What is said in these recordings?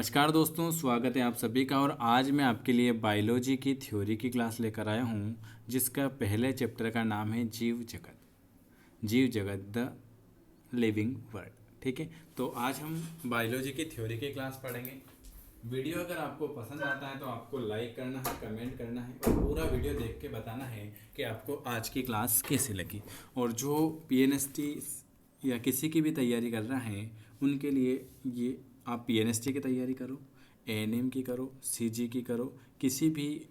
नमस्कार दोस्तों, स्वागत है आप सभी का। और आज मैं आपके लिए बायोलॉजी की थ्योरी की क्लास लेकर आया हूँ, जिसका पहले चैप्टर का नाम है जीव जगत। जीव जगत द लिविंग वर्ल्ड। ठीक है, तो आज हम बायोलॉजी की थ्योरी की क्लास पढ़ेंगे। वीडियो अगर आपको पसंद आता है तो आपको लाइक करना है, कमेंट करना है और पूरा वीडियो देख के बताना है कि आपको आज की क्लास कैसी लगी। और जो पीएनएसटी या किसी की भी तैयारी कर रहा है उनके लिए ये, आप पीएनएसटी की तैयारी करो, एएनएम की करो, सीजी की करो, किसी भी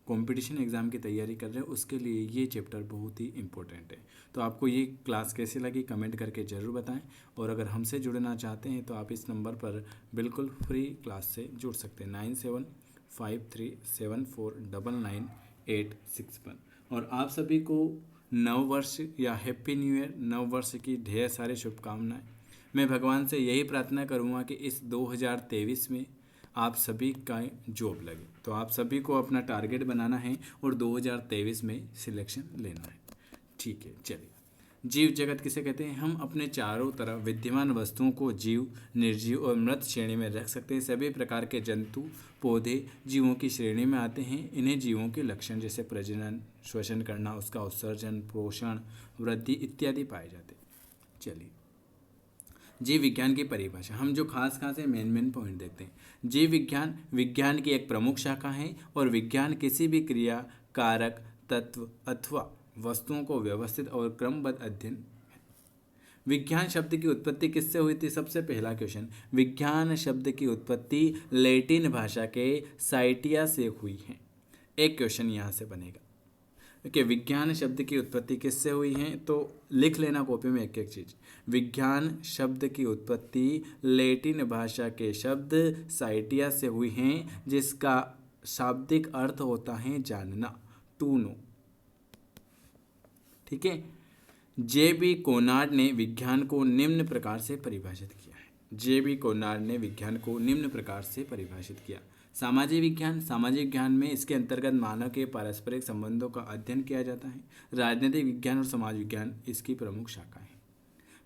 कंपटीशन एग्ज़ाम की तैयारी कर रहे हो उसके लिए ये चैप्टर बहुत ही इंपॉर्टेंट है। तो आपको ये क्लास कैसी लगी कमेंट करके ज़रूर बताएं। और अगर हमसे जुड़ना चाहते हैं तो आप इस नंबर पर बिल्कुल फ्री क्लास से जुड़ सकते हैं, 9753749991। और आप सभी को नव वर्ष या हैप्पी न्यू ईयर, नव वर्ष की ढेर सारी शुभकामनाएं। मैं भगवान से यही प्रार्थना करूँगा कि इस 2023 में आप सभी का जॉब लगे। तो आप सभी को अपना टारगेट बनाना है और 2023 में सिलेक्शन लेना है। ठीक है, चलिए। जीव जगत किसे कहते हैं? हम अपने चारों तरफ विद्यमान वस्तुओं को जीव, निर्जीव और मृत श्रेणी में रख सकते हैं। सभी प्रकार के जंतु, पौधे जीवों की श्रेणी में आते हैं। इन्हें जीवों के लक्षण जैसे प्रजनन, श्वसन करना, उसका उत्सर्जन, पोषण, वृद्धि इत्यादि पाए जाते हैं। चलिए, जीव विज्ञान की परिभाषा हम जो खास खास है मेन पॉइंट देखते हैं। जीव विज्ञान विज्ञान की एक प्रमुख शाखा है और विज्ञान किसी भी क्रिया, कारक, तत्व अथवा वस्तुओं को व्यवस्थित और क्रमबद्ध अध्ययन है। विज्ञान शब्द की उत्पत्ति किससे हुई थी? सबसे पहला क्वेश्चन, विज्ञान शब्द की उत्पत्ति लैटिन भाषा के साइटिया से हुई है। एक क्वेश्चन यहाँ से बनेगा कि विज्ञान शब्द की उत्पत्ति किससे हुई है, तो लिख लेना कॉपी में एक एक चीज। विज्ञान शब्द की उत्पत्ति लैटिन भाषा के शब्द साइटिया से हुई है, जिसका शाब्दिक अर्थ होता है जानना, टू नो। ठीक है। जे.बी. कोनार्ड ने विज्ञान को निम्न प्रकार से परिभाषित किया है। जे.बी. कोनार्ड ने विज्ञान को निम्न प्रकार से परिभाषित किया। सामाजिक विज्ञान, सामाजिक विज्ञान में इसके अंतर्गत मानव के पारस्परिक संबंधों का अध्ययन किया जाता है। राजनीतिक विज्ञान और समाज विज्ञान इसकी प्रमुख शाखा है।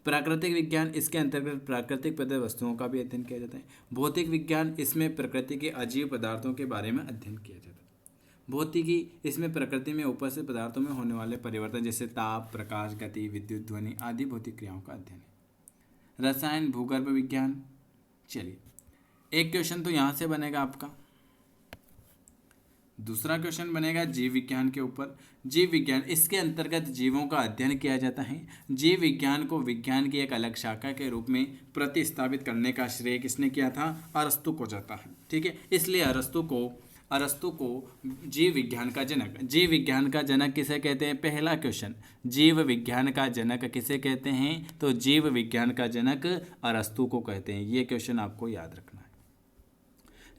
प्राकृतिक विज्ञान, इसके अंतर्गत प्राकृतिक पदार्थ वस्तुओं का भी अध्ययन किया जाता है। भौतिक विज्ञान, इसमें प्रकृति के अजीव पदार्थों के बारे में अध्ययन किया जाता है। भौतिकी, इसमें प्रकृति में उपस्थित पदार्थों में होने वाले परिवर्तन जैसे ताप, प्रकाश, गति, विद्युत, ध्वनि आदि भौतिक क्रियाओं का अध्ययन है। रसायन, भूगर्भ विज्ञान। चलिए, एक क्वेश्चन तो यहाँ से बनेगा आपका। दूसरा क्वेश्चन बनेगा जीव विज्ञान के ऊपर। जीव विज्ञान, इसके अंतर्गत जीवों का अध्ययन किया जाता है। जीव विज्ञान को विज्ञान की एक अलग शाखा के रूप में प्रतिस्थापित करने का श्रेय किसने किया था? अरस्तु को जाता है। ठीक है, इसलिए अरस्तु को जीव विज्ञान का जनक, जीव विज्ञान का जनक किसे कहते हैं? पहला क्वेश्चन, जीव विज्ञान का जनक किसे कहते हैं? तो जीव विज्ञान का जनक अरस्तु को कहते हैं। ये क्वेश्चन आपको याद रखना है।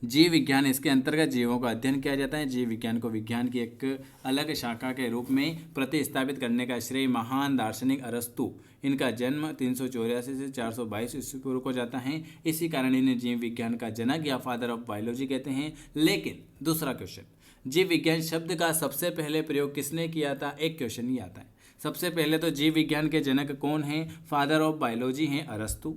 जीव विज्ञान, इसके अंतर्गत जीवों का अध्ययन किया जाता है। जीव विज्ञान को विज्ञान की एक अलग शाखा के रूप में प्रतिस्थापित करने का श्रेय महान दार्शनिक अरस्तु, इनका जन्म 384 से 422 ईस्वी पूर्व को जाता है। इसी कारण इन्हें जीव विज्ञान का जनक या फादर ऑफ बायोलॉजी कहते हैं। लेकिन दूसरा क्वेश्चन, जीव विज्ञान शब्द का सबसे पहले प्रयोग किसने किया था? एक क्वेश्चन ही आता है। सबसे पहले तो जीव विज्ञान के जनक कौन हैं? फादर ऑफ बायोलॉजी हैं अरस्तु।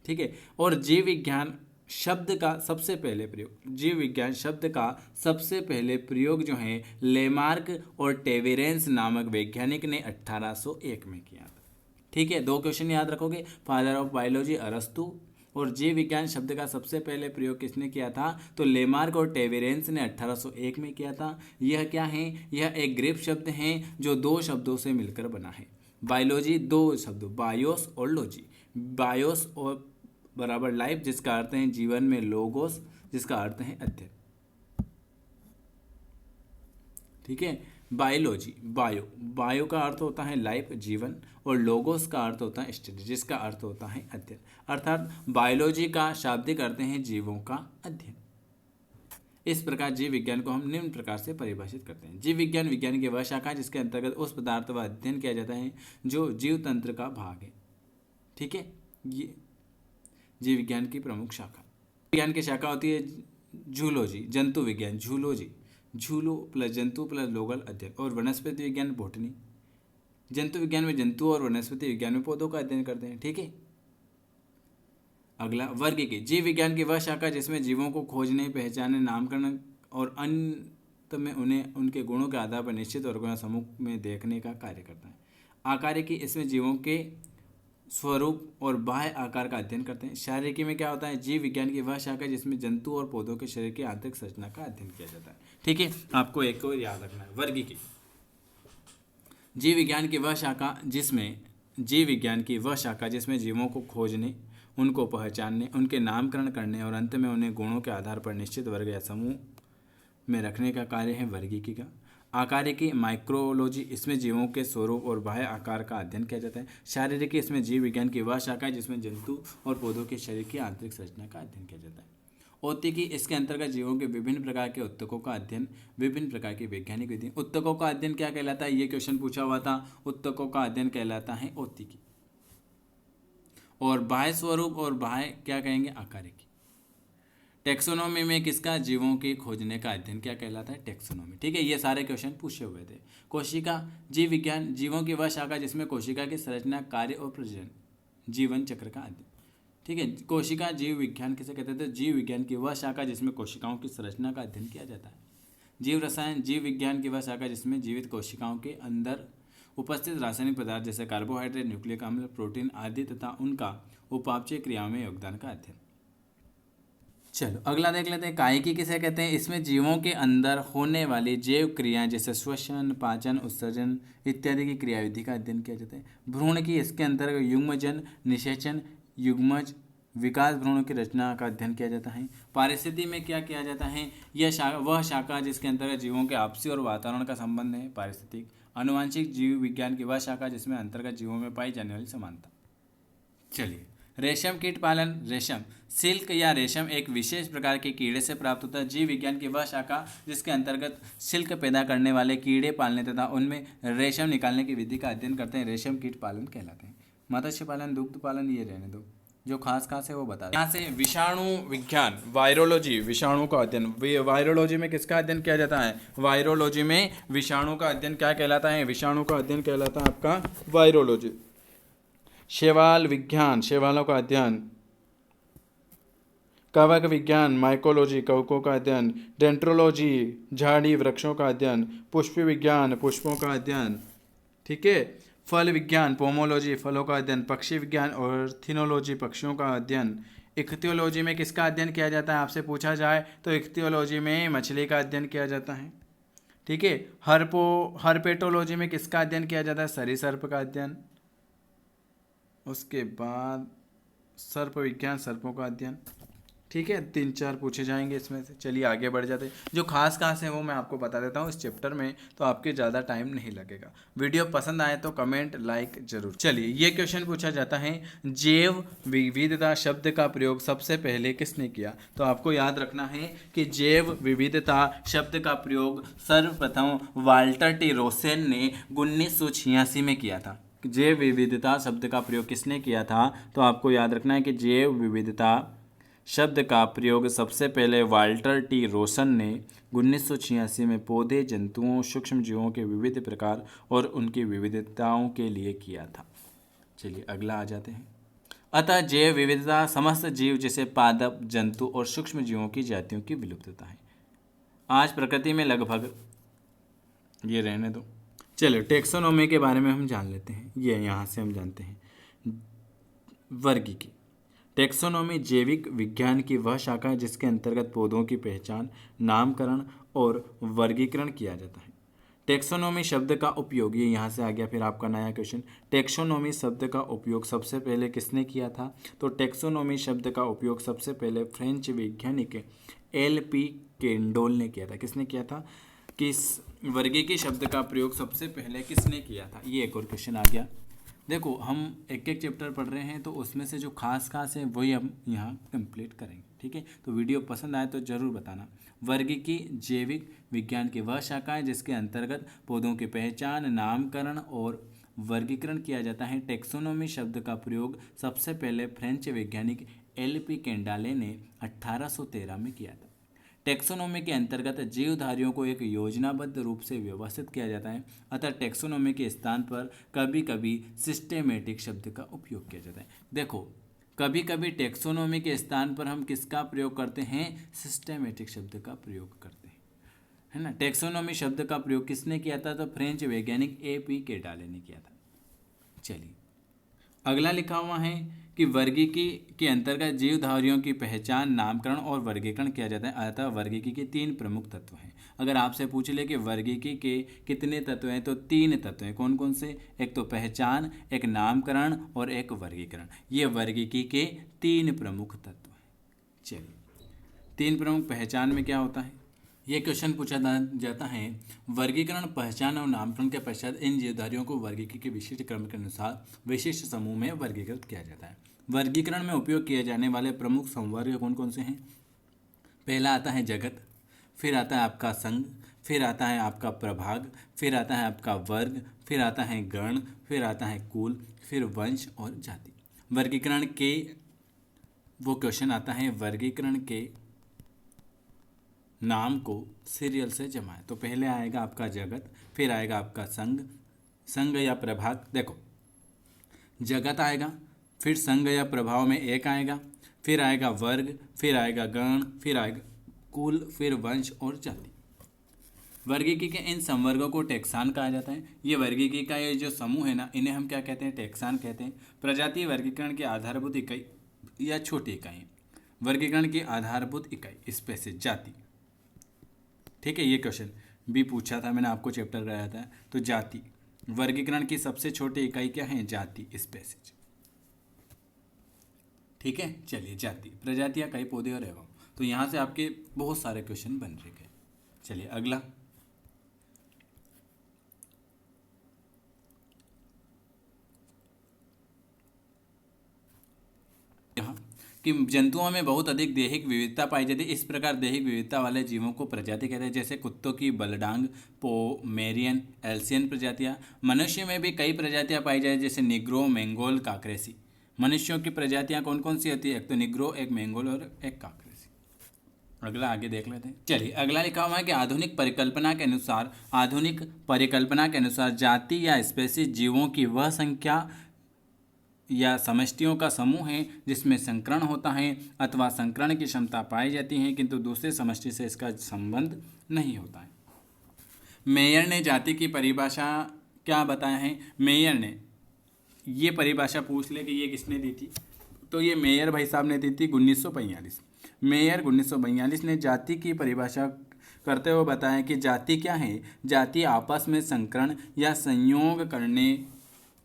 ठीक है, और जीव विज्ञान शब्द का सबसे पहले प्रयोग, जीव विज्ञान शब्द का सबसे पहले प्रयोग जो है लेमार्क और टेवेरेंस नामक वैज्ञानिक ने 1801 में किया था। ठीक है, दो क्वेश्चन याद रखोगे, फादर ऑफ बायोलॉजी अरस्तु और जीव विज्ञान शब्द का सबसे पहले प्रयोग किसने किया था? तो लेमार्क और टेवेरेंस ने 1801 में किया था। यह क्या है? यह एक ग्रीक शब्द है जो दो शब्दों से मिलकर बना है। बायोलॉजी दो शब्दों, बायोस और लॉजी। बायोस और बराबर लाइफ, जिसका अर्थ है जीवन में, लोगोस जिसका अर्थ है अध्ययन। ठीक है, बायोलॉजी, बायो का अर्थ होता है लाइफ, जीवन, और लोगोस का अर्थ होता है स्टडी, जिसका अर्थ होता है अध्ययन। अर्थात बायोलॉजी का शाब्दिक अर्थ है जीवों का अध्ययन। इस प्रकार जीव विज्ञान को हम निम्न प्रकार से परिभाषित करते हैं। जीव विज्ञान विज्ञान की वह शाखा जिसके अंतर्गत उस पदार्थ का अध्ययन किया जाता है जो जीव तंत्र का भाग है। ठीक है, ये जीव विज्ञान की प्रमुख शाखा। विज्ञान की शाखा होती है जूलॉजी, जंतु विज्ञान, जूलॉजी, जूलो प्लस जंतु प्लस लोकल अध्ययन, और वनस्पति विज्ञान बॉटनी। जंतु विज्ञान में जंतु और वनस्पति विज्ञान में पौधों का अध्ययन करते हैं। ठीक है, अगला वर्गीकी, जीव विज्ञान की वह शाखा जिसमें जीवों को खोजने, पहचानने, नामकरण और अंत में उन्हें उनके गुणों के आधार पर निश्चित वर्गों समूह में देखने का कार्य करता है। आकारिकी, इसमें जीवों के स्वरूप और बाह्य आकार का अध्ययन करते हैं। शारीरिकी में क्या होता है, जीव विज्ञान की वह शाखा जिसमें जंतु और पौधों के शरीर की आंतरिक संरचना का अध्ययन किया जाता है। ठीक है, आपको एक को याद रखना है। वर्गीकी, जीव विज्ञान की वह शाखा जिसमें जीवों को खोजने, उनको पहचानने, उनके नामकरण करने और अंत में उन्हें गुणों के आधार पर निश्चित वर्ग या समूह में रखने का कार्य है वर्गीकी का। आकारिकी माइक्रोलॉजी, इसमें जीवों के स्वरूप और बाह्य आकार का अध्ययन किया जाता है। शारीरिकी, इसमें जीव विज्ञान की वह शाखा है जिसमें जंतु और पौधों के शरीर की आंतरिक संरचना का अध्ययन किया जाता है। औतिकी, इसके अंतर्गत जीवों के विभिन्न प्रकार के उत्तकों का अध्ययन, विभिन्न प्रकार की वैज्ञानिक विधि। उत्तकों का अध्ययन क्या कहलाता है, ये क्वेश्चन पूछा हुआ था। उत्तकों का अध्ययन कहलाता है औतिकी। और बाह्य स्वरूप और बाह्य क्या कहेंगे, आकारिकी। टेक्सोनोमी में किसका, जीवों के खोजने का अध्ययन क्या कहलाता है, टेक्सोनोमी। ठीक है, ये सारे क्वेश्चन पूछे हुए थे। कोशिका, जीव विज्ञान, जीवों की वह शाखा जिसमें कोशिका की संरचना, कार्य और प्रजनन, जीवन चक्र का अध्ययन। ठीक है, कोशिका जीव विज्ञान किसे कहते थे, जीव विज्ञान की वह शाखा जिसमें कोशिकाओं की संरचना का अध्ययन किया जाता है। जीव रसायन, जीव विज्ञान की वह शाखा जिसमें जीवित कोशिकाओं के अंदर उपस्थित रासायनिक पदार्थ जैसे कार्बोहाइड्रेट, न्यूक्लिक अम्ल, प्रोटीन आदि तथा उनका उपापचय क्रियाओं में योगदान का अध्ययन। चलो अगला देख लेते हैं। कायिकी किसे कहते हैं, इसमें जीवों के अंदर होने वाली जैव क्रियाएं जैसे श्वसन, पाचन, उत्सर्जन इत्यादि की क्रियाविधि का अध्ययन किया जाता है। भ्रूण की, इसके अंतर्गत युग्मजन, निषेचन, युग्मज, विकास भ्रूण की रचना का अध्ययन किया जाता है। पारिस्थिति में क्या किया जाता है, यह वह शाखा जिसके अंतर्गत जीवों के आपसी और वातावरण का संबंध है, पारिस्थितिक। आनुवांशिक, जीव विज्ञान की वह शाखा जिसमें अंतर्गत जीवों में पाई जाने वाली समानता। चलिए, रेशम कीट पालन, रेशम, सिल्क या रेशम एक विशेष प्रकार के कीड़े से प्राप्त होता है। जीव विज्ञान की वह शाखा जिसके अंतर्गत सिल्क पैदा करने वाले कीड़े पालने तथा उनमें रेशम निकालने की विधि का अध्ययन करते हैं, रेशम कीट पालन कहलाते हैं। मत्स्य पालन, दुग्ध पालन ये रहने दो, जो खास है वो बता दें। यहाँ से विषाणु विज्ञान, वायरोलॉजी, विषाणु का अध्ययन। वायरोलॉजी में किसका अध्ययन किया जाता है, वायरोलॉजी में विषाणु का अध्ययन क्या कहलाता है, विषाणु का अध्ययन कहलाता है आपका वायरोलॉजी। शैवाल विज्ञान, शैवालों का अध्ययन। कवक विज्ञान, माइकोलॉजी, कवकों का अध्ययन। डेंट्रोलॉजी, झाड़ी वृक्षों का अध्ययन। पुष्प विज्ञान, पुष्पों का अध्ययन। ठीक है, फल विज्ञान, पोमोलॉजी, फलों का अध्ययन। पक्षी विज्ञान और थिनोलॉजी, पक्षियों का अध्ययन। इख्तियोलॉजी में किसका अध्ययन किया जाता है, आपसे पूछा जाए तो इख्तियोलॉजी में मछली का अध्ययन किया जाता है। ठीक है, हर्पेटोलॉजी में किसका अध्ययन किया जाता है, सरीसर्प का अध्ययन। उसके बाद सर्प विज्ञान, सर्पों का अध्ययन। ठीक है, 3-4 पूछे जाएंगे इसमें से। चलिए आगे बढ़ जाते हैं। जो खास है वो मैं आपको बता देता हूँ इस चैप्टर में, तो आपके ज़्यादा टाइम नहीं लगेगा। वीडियो पसंद आए तो कमेंट लाइक जरूर। चलिए, ये क्वेश्चन पूछा जाता है, जैव विविधता शब्द का प्रयोग सबसे पहले किसने किया। तो आपको याद रखना है कि जैव विविधता शब्द का प्रयोग सर्वप्रथम वाल्टर टी रोसेन ने 1986 में किया था। जैव विविधता शब्द का प्रयोग किसने किया था, तो आपको याद रखना है कि जैव विविधता शब्द का प्रयोग सबसे पहले वाल्टर टी रोसन ने 1986 में पौधे, जंतुओं, सूक्ष्म जीवों के विविध प्रकार और उनकी विविधताओं के लिए किया था। चलिए अगला आ जाते हैं। अतः जैव विविधता समस्त जीव जैसे पादप, जंतु और सूक्ष्म जीवों की जातियों की विलुप्तता है। आज प्रकृति में लगभग, ये रहने दो। चलो टेक्सोनोमी के बारे में हम जान लेते हैं। ये यहाँ से हम जानते हैं वर्गीकी। टेक्सोनोमी जैविक विज्ञान की वह शाखा है जिसके अंतर्गत पौधों की पहचान, नामकरण और वर्गीकरण किया जाता है। टेक्सोनोमी शब्द का उपयोग, ये यहाँ से आ गया फिर आपका नया क्वेश्चन। टेक्सोनोमी शब्द का उपयोग सबसे पहले किसने किया था, तो टेक्सोनोमी शब्द का उपयोग सबसे पहले फ्रेंच वैज्ञानिक LP केंडोल ने किया था। किसने किया था, किस वर्गीकी शब्द का प्रयोग सबसे पहले किसने किया था। ये एक और क्वेश्चन आ गया। देखो हम एक एक चैप्टर पढ़ रहे हैं, तो उसमें से जो खास है वही हम यहाँ कंप्लीट करेंगे। ठीक है, तो वीडियो पसंद आए तो ज़रूर बताना। वर्गीकी जैविक विज्ञान की वह शाखा है जिसके अंतर्गत पौधों की पहचान, नामकरण और वर्गीकरण किया जाता है। टेक्सोनोमी शब्द का प्रयोग सबसे पहले फ्रेंच वैज्ञानिक LP केंडाले ने 1813 में किया था। टेक्सोनोमी के अंतर्गत जीवधारियों को एक योजनाबद्ध रूप से व्यवस्थित किया जाता है। अतः टेक्सोनोमी के स्थान पर कभी कभी सिस्टेमेटिक शब्द का उपयोग किया जाता है। देखो कभी कभी टेक्सोनोमी के स्थान पर हम किसका प्रयोग करते हैं, सिस्टेमेटिक शब्द का प्रयोग करते हैं, है ना। टेक्सोनोमी शब्द का प्रयोग किसने किया था, तो फ्रेंच वैज्ञानिक AP केडाले ने किया था। चलिए अगला लिखा हुआ है कि वर्गीकी के अंतर्गत जीवधारियों की पहचान, नामकरण और वर्गीकरण किया जाता है। अतः वर्गीकी के 3 प्रमुख तत्व हैं। अगर आपसे पूछ ले कि वर्गीकी के कितने तत्व हैं, तो 3 तत्व हैं। कौन कौन से, एक तो पहचान, एक नामकरण और एक वर्गीकरण। ये वर्गीकी के 3 प्रमुख तत्व हैं। चलिए 3 प्रमुख पहचान में क्या होता है, ये क्वेश्चन पूछा जाता है। वर्गीकरण, पहचान और नामकरण के पश्चात इन जीवधारियों को वर्गीकी के विशिष्ट क्रम के अनुसार विशिष्ट समूह में वर्गीकृत किया जाता है। वर्गीकरण में उपयोग किए जाने वाले प्रमुख संवर्ग कौन कौन से हैं। पहला आता है जगत, फिर आता है आपका संघ, फिर आता है आपका प्रभाग, फिर आता है आपका वर्ग, फिर आता है गण, फिर आता है कुल, फिर वंश और जाति। वर्गीकरण के वो क्वेश्चन आता है, वर्गीकरण के नाम को सीरियल से जमाएं। तो पहले आएगा आपका जगत, फिर आएगा आपका संघ या प्रभाग। देखो जगत आएगा, फिर संघ या प्रभाव में एक आएगा, फिर आएगा वर्ग, फिर आएगा गण, फिर आएगा कुल, फिर वंश और जाति। वर्गीकी के इन संवर्गों को टैक्सान कहा जाता है। ये वर्गीकी का ये जो समूह है ना, इन्हें हम क्या कहते हैं, टैक्सान कहते हैं। प्रजातीय वर्गीकरण की आधारभूत इकाई या छोटी इकाई। वर्गीकरण की आधारभूत इकाई स्पेसीज, जाति। ठीक है, ये क्वेश्चन भी पूछा था, मैंने आपको चैप्टर कराया था। तो जाति, वर्गीकरण की सबसे छोटी इकाई क्या है, जाति, स्पेसीज। ठीक है, चलिए जाति, प्रजातियां, कई पौधे और एवं। तो यहाँ से आपके बहुत सारे क्वेश्चन बन रहे हैं। चलिए अगला, कि जंतुओं में बहुत अधिक दैहिक विविधता पाई जाती है। इस प्रकार दैहिक विविधता वाले जीवों को प्रजाति कहते हैं। जैसे कुत्तों की बलडांग, पोमेरियन, एल्सियन प्रजातियां। मनुष्य में भी कई प्रजातियां पाई जाती है, जैसे निग्रो, मंगोल, काकरेसी। मनुष्यों की प्रजातियां कौन कौन सी होती है, एक तो निग्रो, एक मंगोल और एक काकरेसी। अगला आगे देख लेते हैं। चलिए अगला लिखा हुआ है कि आधुनिक परिकल्पना के अनुसार जाति या स्पेसीज जीवों की वह संख्या या समष्टियों का समूह है जिसमें संकरण होता है अथवा संकरण की क्षमता पाई जाती है, किंतु दूसरे समष्टि से इसका संबंध नहीं होता है। मेयर ने जाति की परिभाषा क्या बताया है, मेयर ने ये परिभाषा पूछ ले कि ये किसने दी थी, तो ये मेयर भाई साहब ने दी थी 1945। मेयर 1942 ने जाति की परिभाषा करते हुए बताया कि जाति क्या है, जाति आपस में संकरण या संयोग करने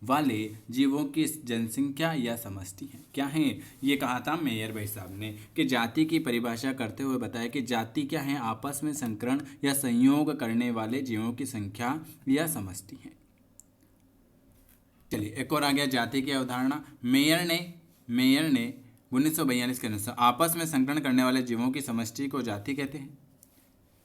वाले जीवों की जनसंख्या या समष्टि है। क्या है, ये कहा था मेयर भाई साहब ने कि जाति की परिभाषा करते हुए बताया कि जाति क्या है, आपस में संकरण या संयोग करने वाले जीवों की संख्या या समष्टि है। चलिए एक और आ गया जाति की अवधारणा। मेयर ने 1942 के अनुसार आपस में संकरण करने वाले जीवों की समष्टि को जाति कहते हैं।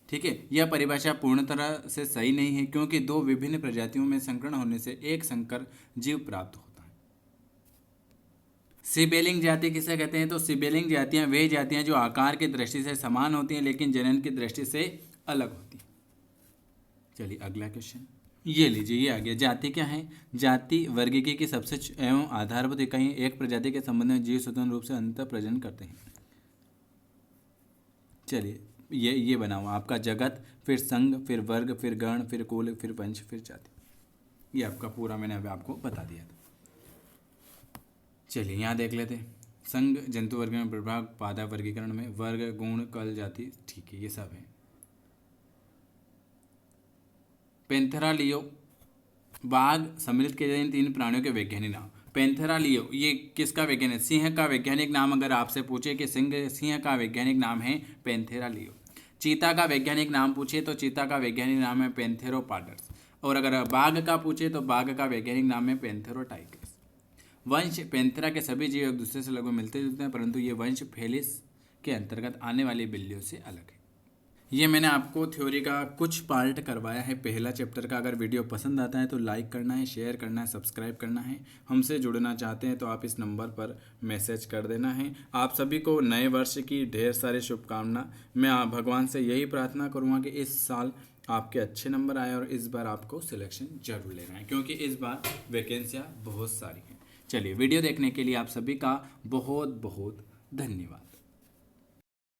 ठीक है, यह परिभाषा पूर्ण तरह से सही नहीं है, क्योंकि दो विभिन्न प्रजातियों में संकरण होने से एक संकर जीव प्राप्त होता है। सिबेलिंग जाति किसे कहते हैं, तो सिबेलिंग जातियां वे जातियां जो आकार की दृष्टि से समान होती हैं लेकिन जनन की दृष्टि से अलग होती हैं। चलिए अगला क्वेश्चन ये लीजिए, ये आ गया। जाति क्या है, जाति वर्गीकी की सबसे एवं आधारभूत इकाई एक प्रजाति के संबंध में जीव स्वतंत्र रूप से अंतर प्रजनन करते हैं। चलिए ये बना हुआ आपका जगत, फिर संघ, फिर वर्ग, फिर गण, फिर कुल, फिर वंश, फिर जाति। ये आपका पूरा मैंने अभी आपको बता दिया था। चलिए यहाँ देख लेते हैं। संघ जंतु वर्ग में प्रभाग, पादा वर्गीकरण में वर्ग, गुण, कल, जाति। ठीक है, ये सब है। पैंथेरा लियो, बाघ सम्मिलित किए जाते इन 3 प्राणियों के वैज्ञानिक नाम। पैंथेरा लियो ये किसका वैज्ञानिक, सिंह का वैज्ञानिक नाम अगर आपसे पूछे कि सिंह का वैज्ञानिक नाम है पैंथेरा लियो। चीता का वैज्ञानिक नाम पूछे तो चीता का वैज्ञानिक नाम है पैंथेरोपाडर्स। और अगर बाघ का पूछे तो बाघ का वैज्ञानिक नाम है पैंथेरोटाइगर्स। वंश, पैंथेरा के सभी जीव एक दूसरे से लगभग मिलते जुलते हैं, परंतु ये वंश फेलिस के अंतर्गत आने वाली बिल्लियों से अलग है। ये मैंने आपको थ्योरी का कुछ पार्ट करवाया है पहला चैप्टर का। अगर वीडियो पसंद आता है तो लाइक करना है, शेयर करना है, सब्सक्राइब करना है। हमसे जुड़ना चाहते हैं तो आप इस नंबर पर मैसेज कर देना है। आप सभी को नए वर्ष की ढेर सारी शुभकामना। मैं भगवान से यही प्रार्थना करूँगा कि इस साल आपके अच्छे नंबर आए और इस बार आपको सिलेक्शन जरूर लेना है, क्योंकि इस बार वैकेंसियाँ बहुत सारी हैं। चलिए, वीडियो देखने के लिए आप सभी का बहुत बहुत धन्यवाद।